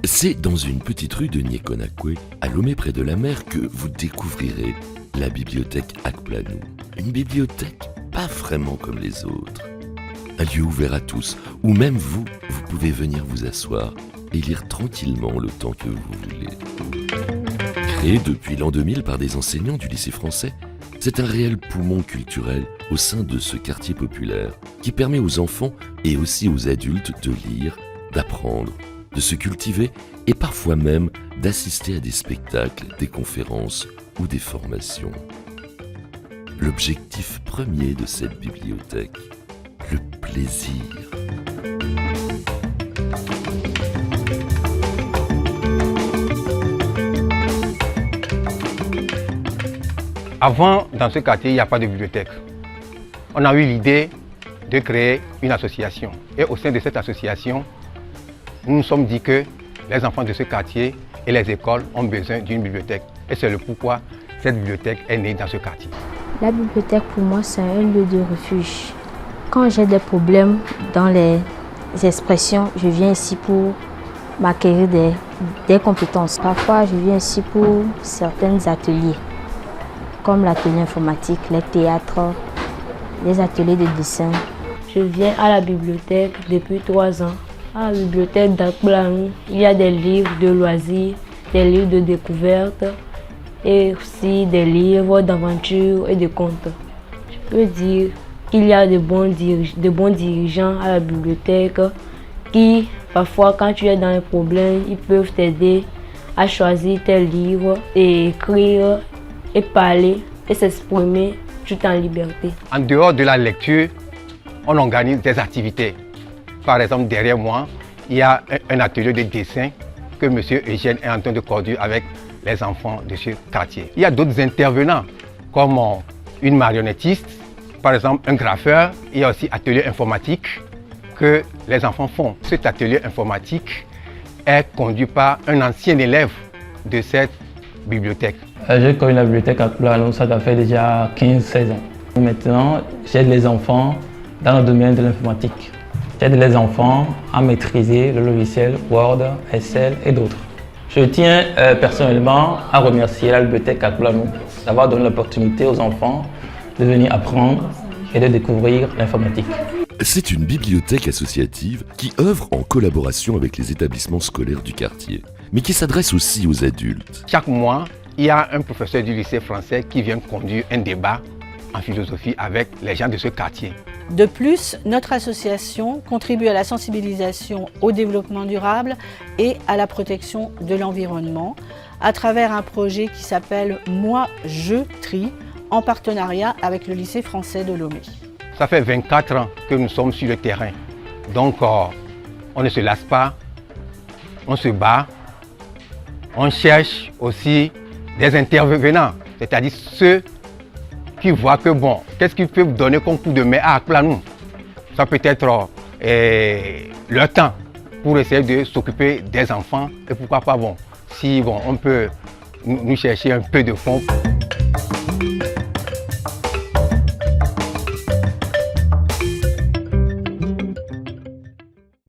C'est dans une petite rue de Niekonakwe, à Lomé près de la mer, que vous découvrirez la bibliothèque Akplanou. Une bibliothèque pas vraiment comme les autres. Un lieu ouvert à tous, où même vous pouvez venir vous asseoir et lire tranquillement le temps que vous voulez. Créé depuis l'an 2000 par des enseignants du lycée français, c'est un réel poumon culturel au sein de ce quartier populaire qui permet aux enfants et aussi aux adultes de lire, d'apprendre, de se cultiver et parfois même d'assister à des spectacles, des conférences ou des formations. L'objectif premier de cette bibliothèque, le plaisir. Avant, dans ce quartier, il n'y a pas de bibliothèque. On a eu l'idée de créer une association. Et au sein de cette association, nous nous sommes dit que les enfants de ce quartier et les écoles ont besoin d'une bibliothèque. Et c'est le pourquoi cette bibliothèque est née dans ce quartier. La bibliothèque, pour moi, c'est un lieu de refuge. Quand j'ai des problèmes dans les expressions, je viens ici pour m'acquérir des compétences. Parfois, je viens ici pour certains ateliers, comme l'atelier informatique, les théâtres, les ateliers de dessin. Je viens à la bibliothèque depuis 3 ans. À la bibliothèque d'Akplanou, il y a des livres de loisirs, des livres de découverte et aussi des livres d'aventure et de contes. Je peux dire qu'il y a de bons dirigeants à la bibliothèque qui, parfois, quand tu es dans un problème, ils peuvent t'aider à choisir tes livres et écrire et parler et s'exprimer tout en liberté. En dehors de la lecture, on organise des activités. Par exemple, derrière moi, il y a un atelier de dessin que M. Eugène est en train de conduire avec les enfants de ce quartier. Il y a d'autres intervenants, comme une marionnettiste, par exemple un graffeur. Il y a aussi atelier informatique que les enfants font. Cet atelier informatique est conduit par un ancien élève de cette bibliothèque. J'ai connu la bibliothèque à Akplanou, ça fait déjà 15-16 ans. Maintenant, j'aide les enfants dans le domaine de l'informatique. J'aide les enfants à maîtriser le logiciel Word, Excel et d'autres. Je tiens personnellement à remercier la bibliothèque Akplanou d'avoir donné l'opportunité aux enfants de venir apprendre et de découvrir l'informatique. C'est une bibliothèque associative qui œuvre en collaboration avec les établissements scolaires du quartier, mais qui s'adresse aussi aux adultes. Chaque mois, il y a un professeur du lycée français qui vient conduire un débat en philosophie avec les gens de ce quartier. De plus, notre association contribue à la sensibilisation au développement durable et à la protection de l'environnement à travers un projet qui s'appelle « Moi, je trie » en partenariat avec le lycée français de Lomé. Ça fait 24 ans que nous sommes sur le terrain. Donc, on ne se lasse pas, on se bat, on cherche aussi des intervenants, c'est-à-dire ceux qui voient que bon, qu'est-ce qu'ils peuvent donner comme coup de main à Akplanou. Ça peut être leur temps pour essayer de s'occuper des enfants et pourquoi pas bon, si bon, on peut nous chercher un peu de fonds.